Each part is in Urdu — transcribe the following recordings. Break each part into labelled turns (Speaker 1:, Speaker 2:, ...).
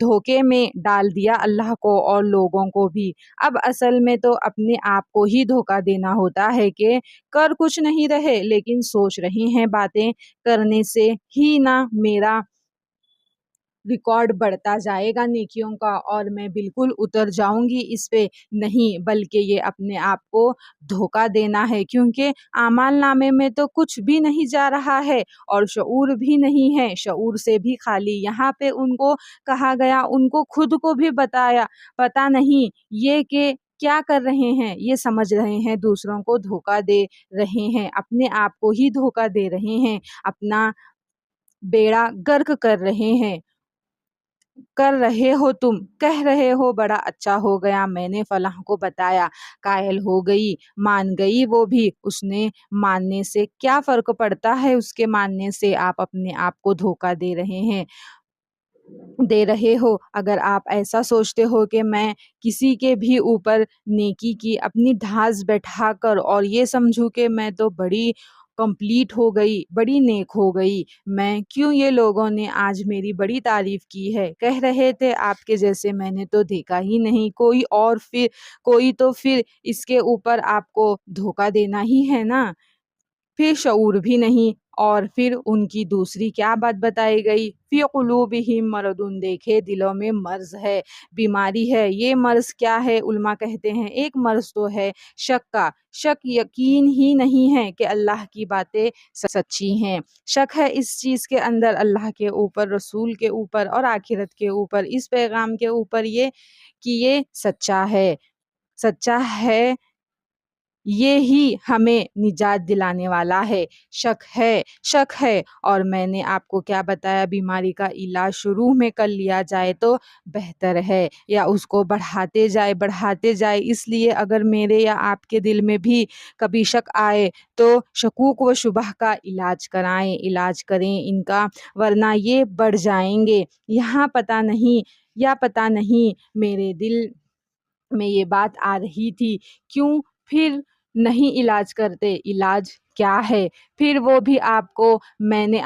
Speaker 1: دھوکے میں ڈال دیا اللہ کو اور لوگوں کو بھی۔ اب اصل میں تو اپنے آپ کو ہی دھوکا دینا ہوتا ہے کہ کر کچھ نہیں رہے لیکن سوچ رہے ہیں باتیں کرنے سے ہی نہ میرا ریکارڈ بڑھتا جائے گا نیکیوں کا اور میں بالکل اتر جاؤں گی اس پہ، نہیں بلکہ یہ اپنے آپ کو دھوکا دینا ہے، کیونکہ اعمال نامے میں تو کچھ بھی نہیں جا رہا ہے اور شعور بھی نہیں ہے، شعور سے بھی خالی۔ یہاں پہ ان کو کہا گیا، ان کو خود کو بھی بتایا، پتہ نہیں یہ کہ کیا کر رہے ہیں، یہ سمجھ رہے ہیں دوسروں کو دھوکا دے رہے ہیں، اپنے آپ کو ہی دھوکا دے رہے ہیں، اپنا بیڑا غرق کر رہے ہو تم، کہہ رہے ہو بڑا اچھا ہو گیا میں نے فلاں کو بتایا، قائل ہو گئی، مان گئی وہ بھی۔ اس نے ماننے سے کیا فرق پڑتا ہے، اس کے ماننے سے آپ اپنے آپ کو دھوکا دے رہے ہو۔ اگر آپ ایسا سوچتے ہو کہ میں کسی کے بھی اوپر نیکی کی اپنی دھاس بیٹھا کر اور یہ سمجھوں کہ میں تو بڑی کمپلیٹ ہو گئی، بڑی نیک ہو گئی، میں کیوں یہ لوگوں نے آج میری بڑی تعریف کی ہے، کہہ رہے تھے آپ کے جیسے میں نے تو دیکھا ہی نہیں کوئی تو پھر اس کے اوپر آپ کو دھوکا دینا ہی ہے نا، پھر شعور بھی نہیں۔ اور پھر ان کی دوسری کیا بات بتائی گئی، فی قلوبہم مرض، دیکھے دلوں میں مرض ہے، بیماری ہے۔ یہ مرض کیا ہے، علماء کہتے ہیں ایک مرض تو ہے شک کا، شک یقین ہی نہیں ہے کہ اللہ کی باتیں سچی ہیں، شک ہے اس چیز کے اندر، اللہ کے اوپر، رسول کے اوپر اور آخرت کے اوپر، اس پیغام کے اوپر، یہ کہ یہ سچا ہے، یہ ہی ہمیں نجات دلانے والا ہے۔ شک ہے۔ اور میں نے آپ کو کیا بتایا، بیماری کا علاج شروع میں کر لیا جائے تو بہتر ہے، یا اس کو بڑھاتے جائے۔ اس لیے اگر میرے یا آپ کے دل میں بھی کبھی شک آئے تو شکوک و شبہ کا علاج کریں ان کا، ورنہ یہ بڑھ جائیں گے۔ پتہ نہیں میرے دل میں یہ بات آ رہی تھی، کیوں پھر نہیں علاج کرتے، علاج کیا ہے پھر وہ بھی میں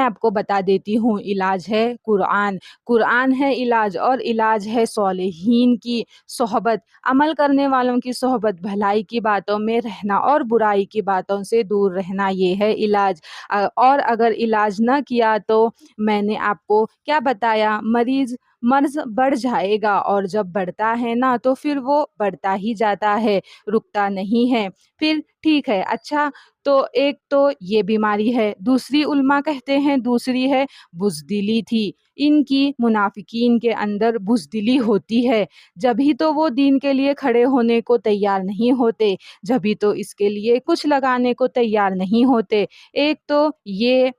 Speaker 1: آپ کو بتا دیتی ہوں، علاج ہے قرآن ہے علاج، اور علاج ہے صالحین کی صحبت، عمل کرنے والوں کی صحبت، بھلائی کی باتوں میں رہنا اور برائی کی باتوں سے دور رہنا، یہ ہے علاج۔ اور اگر علاج نہ کیا تو میں نے آپ کو کیا بتایا، مرض بڑھ جائے گا، اور جب بڑھتا ہے نا تو پھر وہ بڑھتا ہی جاتا ہے، رکتا نہیں ہے۔ پھر ٹھیک ہے، اچھا تو ایک تو یہ بیماری ہے، دوسری علماء کہتے ہیں دوسری ہے بزدلی تھی، ان کی منافقین کے اندر بزدلی ہوتی ہے، جبھی تو وہ دین کے لیے کھڑے ہونے کو تیار نہیں ہوتے، جبھی تو اس کے لیے کچھ لگانے کو تیار نہیں ہوتے۔ ایک تو یہ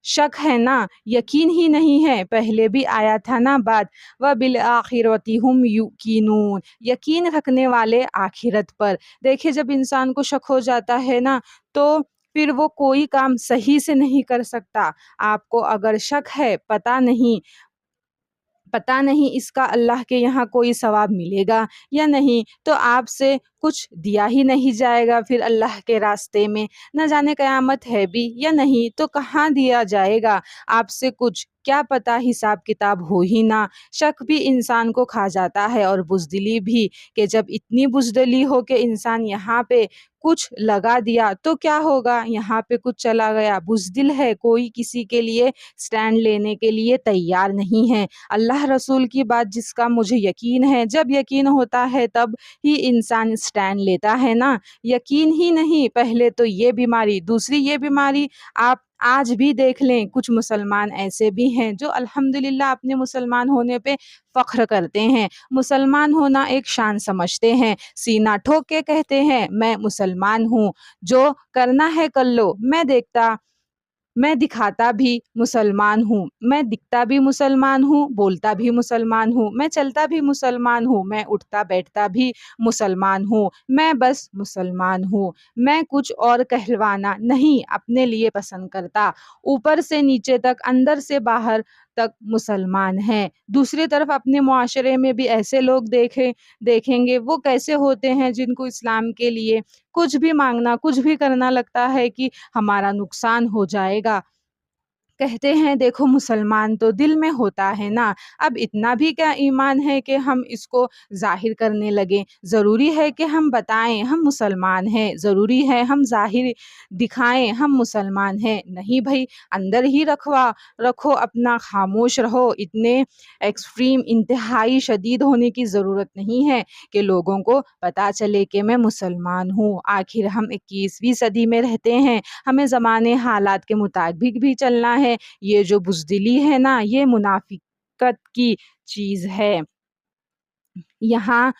Speaker 1: شک ہے نا، یقین ہی نہیں ہے، پہلے بھی آیا تھا نا بات، وَبِالْآخِرَةِ هُمْ يُوقِنُونَ، یقین رکھنے والے آخرت پر۔ دیکھیں جب انسان کو شک ہو جاتا ہے نا تو پھر وہ کوئی کام صحیح سے نہیں کر سکتا۔ آپ کو اگر شک ہے، پتہ نہیں اس کا اللہ کے یہاں کوئی ثواب ملے گا یا نہیں، تو آپ سے کچھ دیا ہی نہیں جائے گا پھر اللہ کے راستے میں، نہ جانے قیامت ہے بھی یا نہیں تو کہاں دیا جائے گا آپ سے کچھ، کیا پتہ حساب کتاب ہو ہی نہ۔ شک بھی انسان کو کھا جاتا ہے، اور بزدلی بھی، کہ جب اتنی بزدلی ہو کہ انسان یہاں پہ کچھ لگا دیا تو کیا ہوگا، یہاں پہ کچھ چلا گیا، بزدل ہے، کوئی کسی کے لیے سٹینڈ لینے کے لیے تیار نہیں ہے۔ اللہ رسول کی بات جس کا مجھے یقین ہے، جب یقین ہوتا ہے تب ہی انسان سٹینڈ لیتا ہے نا، یقین ہی نہیں، پہلے تو یہ بیماری، دوسری یہ بیماری، آپ آج بھی دیکھ لیں کچھ مسلمان ایسے بھی ہیں جو الحمدللہ اپنے مسلمان ہونے پہ فخر کرتے ہیں، مسلمان ہونا ایک شان سمجھتے ہیں، سینہ ٹھوک کے کہتے ہیں میں مسلمان ہوں، جو کرنا ہے کر لو، میں دکھاتا بھی مسلمان ہوں، میں دکھتا بھی مسلمان ہوں، بولتا بھی مسلمان ہوں، میں چلتا بھی مسلمان ہوں، میں اٹھتا بیٹھتا بھی مسلمان ہوں، میں بس مسلمان ہوں، میں کچھ اور کہلوانا نہیں اپنے لیے پسند کرتا، اوپر سے نیچے تک، اندر سے باہر تک مسلمان ہیں۔ دوسری طرف اپنے معاشرے میں بھی ایسے لوگ دیکھیں گے، وہ کیسے ہوتے ہیں جن کو اسلام کے لیے کچھ بھی مانگنا، کچھ بھی کرنا لگتا ہے کہ ہمارا نقصان ہو جائے گا، کہتے ہیں دیکھو مسلمان تو دل میں ہوتا ہے نا، اب اتنا بھی کیا ایمان ہے کہ ہم اس کو ظاہر کرنے لگیں؟ ضروری ہے کہ ہم بتائیں ہم مسلمان ہیں، ضروری ہے ہم ظاہر دکھائیں ہم مسلمان ہیں؟ نہیں بھائی، اندر ہی رکھو اپنا، خاموش رہو۔ اتنے ایکسٹریم انتہائی شدید ہونے کی ضرورت نہیں ہے کہ لوگوں کو پتا چلے کہ میں مسلمان ہوں۔ آخر ہم 21ویں صدی میں رہتے ہیں، ہمیں زمانے حالات کے مطابق بھی چلنا ہے۔ یہ جو بزدلی ہے نا، یہ منافقت کی چیز ہے۔ یہاں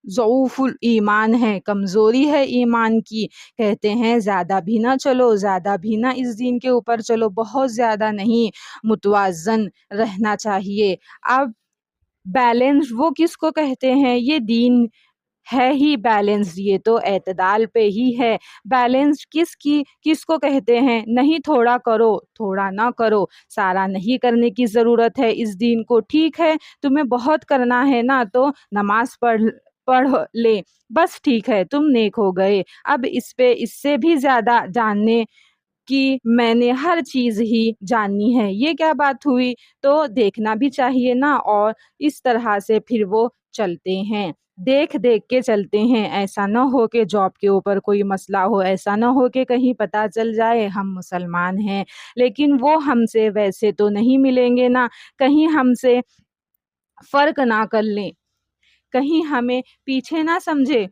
Speaker 1: ضعف ایمان ہے، کمزوری ہے ایمان کی۔ کہتے ہیں زیادہ بھی نہ چلو، زیادہ بھی نہ اس دین کے اوپر چلو، بہت زیادہ نہیں، متوازن رہنا چاہیے۔ اب بیلنس وہ کس کو کہتے ہیں؟ یہ دین ہے ہی بیلنس، یہ تو اعتدال پہ ہی ہے۔ بیلنس کس کو کہتے ہیں؟ نہیں تھوڑا کرو، تھوڑا نہ کرو، سارا نہیں کرنے کی ضرورت ہے اس دین کو۔ ٹھیک ہے تمہیں بہت کرنا ہے نا، تو نماز پڑھ لے، بس ٹھیک ہے تم نیک ہو گئے۔ اب اس سے بھی زیادہ جاننے کی میں نے ہر چیز ہی جاننی ہے، یہ کیا بات ہوئی؟ تو دیکھنا بھی چاہیے نا۔ اور اس طرح سے پھر وہ چلتے ہیں، دیکھ کے چلتے ہیں۔ ایسا نہ ہو کہ جاب کے اوپر کوئی مسئلہ ہو، ایسا نہ ہو کہ کہیں پتہ چل جائے ہم مسلمان ہیں لیکن وہ ہم سے ویسے تو نہیں ملیں گے نا، کہیں ہم سے فرق نہ کر لیں، کہیں ہمیں پیچھے نہ سمجھے۔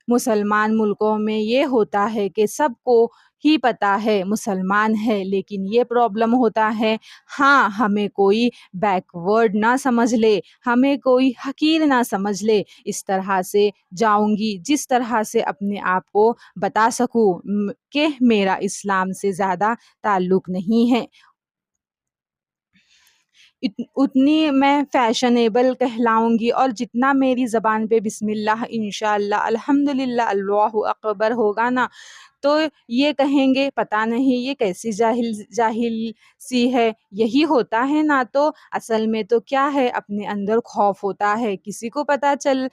Speaker 1: مسلمان ملکوں میں یہ ہوتا ہے کہ سب کو ہی پتا ہے مسلمان ہے، لیکن یہ پرابلم ہوتا ہے، ہاں ہمیں کوئی بیکورڈ نہ سمجھ لے، ہمیں کوئی حقیر نہ سمجھ لے۔ اس طرح سے جاؤں گی جس طرح سے اپنے آپ کو بتا سکوں کہ میرا اسلام سے زیادہ تعلق نہیں ہے، اتنی میں فیشنیبل کہلاؤں گی، اور جتنا میری زبان پہ بسم اللہ انشاءاللہ الحمدللہ اللہ اکبر ہوگا نا، تو یہ کہیں گے پتہ نہیں یہ کیسی جاہل سی ہے۔ یہی ہوتا ہے نا، تو اصل میں تو کیا ہے، اپنے اندر خوف ہوتا ہے۔ کسی کو پتہ چل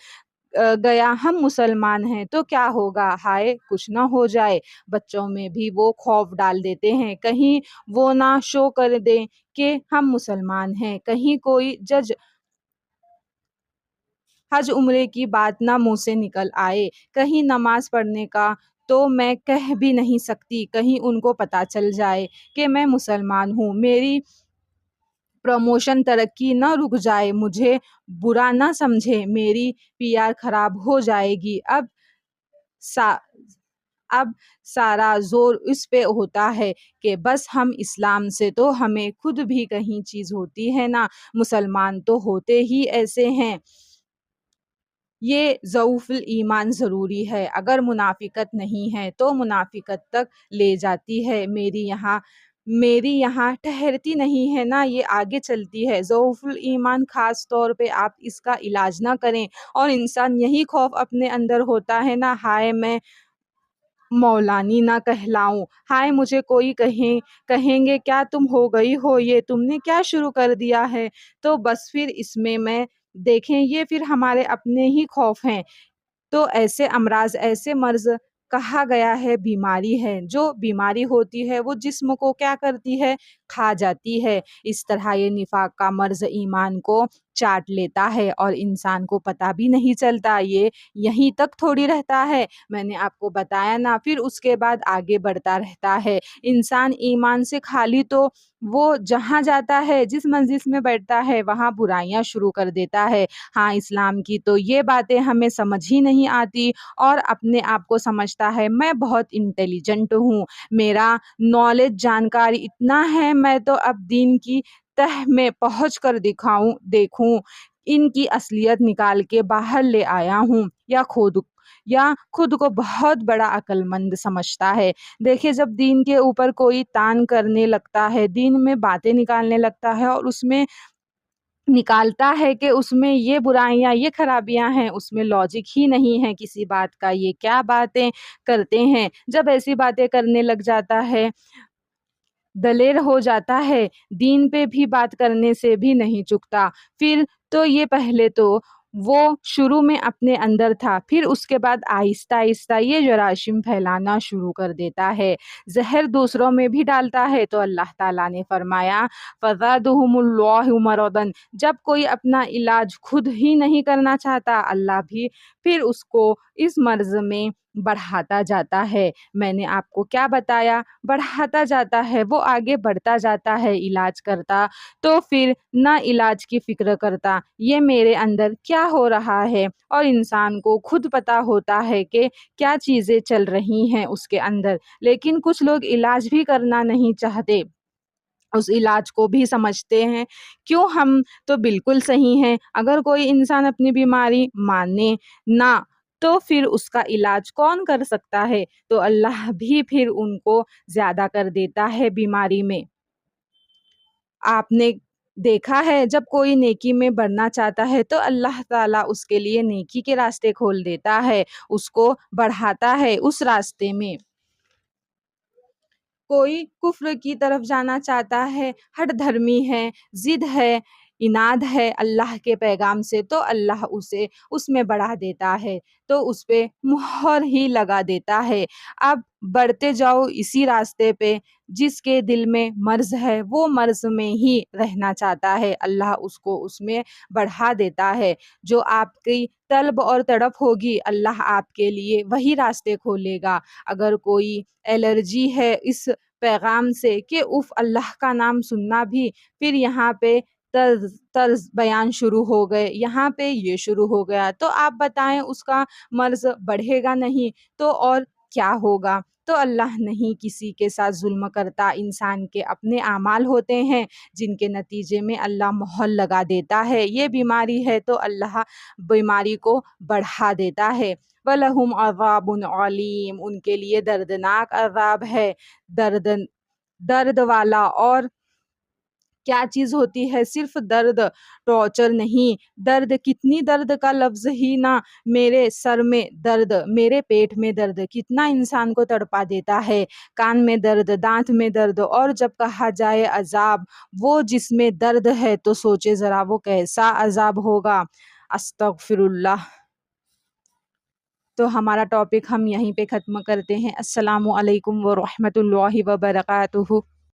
Speaker 1: گیا ہم مسلمان ہیں تو کیا ہوگا، ہائے کچھ نہ ہو جائے۔ بچوں میں بھی وہ خوف ڈال دیتے ہیں، کہیں وہ نہ شو کر دیں کہ ہم مسلمان ہیں، کہیں کوئی حج عمرے کی بات نہ منہ سے نکل آئے، کہیں نماز پڑھنے کا تو میں کہہ بھی نہیں سکتی، کہیں ان کو پتہ چل جائے کہ میں مسلمان ہوں، میری پروموشن ترقی نہ رک جائے، مجھے برا نہ سمجھے، میری PR خراب ہو جائے گی۔ اب سارا زور اس پہ ہوتا ہے کہ بس ہم اسلام سے تو ہمیں خود بھی کہیں چیز ہوتی ہے نا، مسلمان تو ہوتے ہی ایسے ہیں۔ یہ ضعف ایمان ضروری ہے، اگر منافقت نہیں ہے تو منافقت تک لے جاتی ہے۔ میری یہاں ٹھہرتی نہیں ہے نا، یہ آگے چلتی ہے۔ ضعف ایمان خاص طور پہ آپ اس کا علاج نہ کریں، اور انسان یہی خوف اپنے اندر ہوتا ہے نا، ہائے میں مولانی نہ کہلاؤں، ہائے مجھے کوئی کہیں گے کیا تم ہو گئی ہو، یہ تم نے کیا شروع کر دیا ہے، تو بس پھر اس میں دیکھیں یہ پھر ہمارے اپنے ہی خوف ہیں۔ تو ایسے امراض، ایسے مرض کہا گیا ہے بیماری ہے، جو بیماری ہوتی ہے وہ جسم کو کیا کرتی ہے، کھا جاتی ہے۔ اس طرح یہ نفاق کا مرض ایمان کو چاٹ لیتا ہے اور انسان کو پتہ بھی نہیں چلتا، یہ یہیں تک تھوڑی رہتا ہے، میں نے آپ کو بتایا نا، پھر اس کے بعد آگے بڑھتا رہتا ہے۔ انسان ایمان سے خالی تو وہ جہاں جاتا ہے، جس مجلس میں بیٹھتا ہے وہاں برائیاں شروع کر دیتا ہے۔ ہاں اسلام کی تو یہ باتیں ہمیں سمجھ ہی نہیں آتی، اور اپنے آپ کو سمجھتا ہے میں بہت انٹیلیجنٹ ہوں، میرا نالج جانکاری اتنا ہے، میں تو اب دین کی تہ میں پہنچ کر دیکھوں ان کی اصلیت نکال کے باہر لے آیا ہوں، یا خود کو بہت بڑا عقل مند سمجھتا ہے۔ دیکھیں جب دین کے اوپر کوئی تان کرنے لگتا ہے، دین میں باتیں نکالنے لگتا ہے، اور اس میں نکالتا ہے کہ اس میں یہ برائیاں، یہ خرابیاں ہیں، اس میں لاجک ہی نہیں ہے کسی بات کا، یہ کیا باتیں کرتے ہیں۔ جب ایسی باتیں کرنے لگ جاتا ہے، دلیر ہو جاتا ہے، دین پہ بھی بات کرنے سے بھی نہیں چکتا، پھر تو یہ پہلے تو وہ شروع میں اپنے اندر تھا، پھر اس کے بعد آہستہ آہستہ یہ جراثیم پھیلانا شروع کر دیتا ہے، زہر دوسروں میں بھی ڈالتا ہے۔ تو اللہ تعالیٰ نے فرمایا فَزَادَهُمُ اللَّهُ مَرَضًا، جب کوئی اپنا علاج خود ہی نہیں کرنا چاہتا، اللہ بھی پھر اس کو اس مرض میں بڑھاتا جاتا ہے۔ میں نے آپ کو کیا بتایا، بڑھاتا جاتا ہے، وہ آگے بڑھتا جاتا ہے علاج کرتا، تو پھر نہ علاج کی فکر کرتا یہ میرے اندر کیا ہو رہا ہے، اور انسان کو خود پتا ہوتا ہے کہ کیا چیزیں چل رہی ہیں اس کے اندر، لیکن کچھ لوگ علاج بھی کرنا نہیں چاہتے، اس علاج کو بھی سمجھتے ہیں کیوں ہم تو بالکل صحیح ہیں۔ اگر کوئی انسان اپنی بیماری مانے نہ تو پھر اس کا علاج کون کر سکتا ہے؟ تو اللہ بھی پھر ان کو زیادہ کر دیتا ہے بیماری میں۔ آپ نے دیکھا ہے جب کوئی نیکی میں بڑھنا چاہتا ہے تو اللہ تعالیٰ اس کے لیے نیکی کے راستے کھول دیتا ہے، اس کو بڑھاتا ہے اس راستے میں۔ کوئی کفر کی طرف جانا چاہتا ہے، ہٹ دھرمی ہے، ضد ہے، اناد ہے اللہ کے پیغام سے، تو اللہ اسے اس میں بڑھا دیتا ہے، تو اس پہ مہر ہی لگا دیتا ہے۔ اب بڑھتے جاؤ اسی راستے پہ، جس کے دل میں مرض ہے وہ مرض میں ہی رہنا چاہتا ہے، اللہ اس کو اس میں بڑھا دیتا ہے۔ جو آپ کی طلب اور تڑپ ہوگی اللہ آپ کے لیے وہی راستے کھولے گا۔ اگر کوئی الرجی ہے اس پیغام سے کہ اف اللہ کا نام سننا بھی، پھر یہاں پہ طرز بیان شروع ہو گئے، یہاں پہ یہ شروع ہو گیا، تو آپ بتائیں اس کا مرض بڑھے گا نہیں تو اور کیا ہوگا؟ تو اللہ نہیں کسی کے ساتھ ظلم کرتا، انسان کے اپنے اعمال ہوتے ہیں جن کے نتیجے میں اللہ مہر لگا دیتا ہے۔ یہ بیماری ہے تو اللہ بیماری کو بڑھا دیتا ہے۔ وَلَهُمْ عَذَابٌ عَلِيمٌ، ان کے لیے دردناک عذاب ہے، درد والا۔ اور کیا چیز ہوتی ہے؟ صرف درد، ٹارچر نہیں، درد، کتنی درد کا لفظ ہی نہ، میرے سر میں درد، میرے پیٹ میں درد کتنا انسان کو تڑپا دیتا ہے، کان میں درد، دانت میں درد، اور جب کہا جائے عذاب، وہ جس میں درد ہے تو سوچے ذرا وہ کیسا عذاب ہوگا۔ استغفر اللہ۔ تو ہمارا ٹاپک ہم یہیں پہ ختم کرتے ہیں۔ السلام علیکم ورحمۃ اللہ وبرکاتہ۔